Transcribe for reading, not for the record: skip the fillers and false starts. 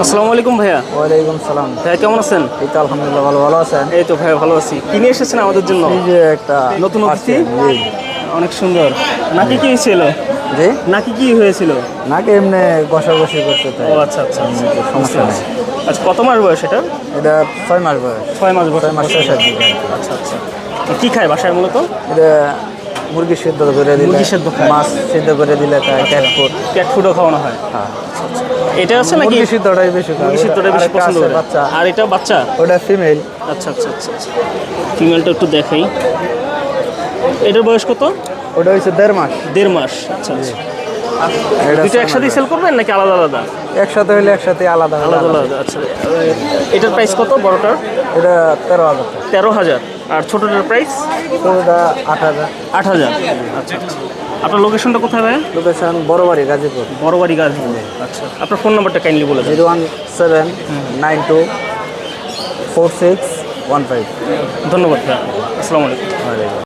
আসসালামু আলাইকুম ভাইয়া। ওয়ালাইকুম সালাম। ভাইয়া কেমন আছেন? এই তো আলহামদুলিল্লাহ ভালো আছেন? এই তো ভাইয়া ভালো আছি। কি নিয়ে এসেছেন আমাদের জন্য? এই যে একটা নতুন অতিথি? জি অনেক সুন্দর। নাকি কি হয়েছিল? জি নাকি কি হয়েছিল? নাকি এমনি ঘষাঘষি করতে ও তাই আচ্ছা আচ্ছা আচ্ছা, সমস্যা নেই। আচ্ছা কত মাস বয়স এটা? এটা 6 মাস বয়স। 6 মাস বয়স। 6 মাস শেষের দিকে। আচ্ছা আচ্ছা। কি খায় বাসায় মূলত? এটা মুরগি সিদ্ধ করে দিলে, মুরগি সেদ্ধ খায়। মাছ সিদ্ধ করে দিলে খায়, ক্যাট ফুড। ক্যাট ফুডও খাওয়ানো হয়? হ্যাঁ, এটা আছে নাকি? মুরগি সিদ্ধটাই বেশি খায়। মুরগি সিদ্ধটা বেশি আরেকটা পছন্দ আছে করে। বাচ্চা, আর এটা বাচ্চা? ওটা ফিমেল। আচ্ছা আচ্ছা আচ্ছা আচ্ছা। ফিমেলটা একটু দেখাই। এটার বয়স কত? ওটা হচ্ছে 1.5 মাস। 1.5 মাস। আচ্ছা আচ্ছা। এটা দুটো একসাথে সেল করবেন নাকি আলাদা আলাদা? একসাথে হইলে একসাথে, আলাদা হলে আলাদা আলাদা। আলাদা। আচ্ছা। এটার প্রাইস কত বড়টার? এটা 13,000 টাকা। 13,000। আর ছোটটার প্রাইস? তো ওটা 8,000। 8,000। আচ্ছা আচ্ছা। আপনার লোকেশনটা কোথায় ভাই? লোকেশন বড়বাড়ি, গাজীপুর। বড়বাড়ি গাজীপুর। আচ্ছা, আপনার ফোন নাম্বারটা কাইন্ডলি বলে দেন। 017924615। ধন্যবাদ ভাই। আসসালামু আলাইকুম।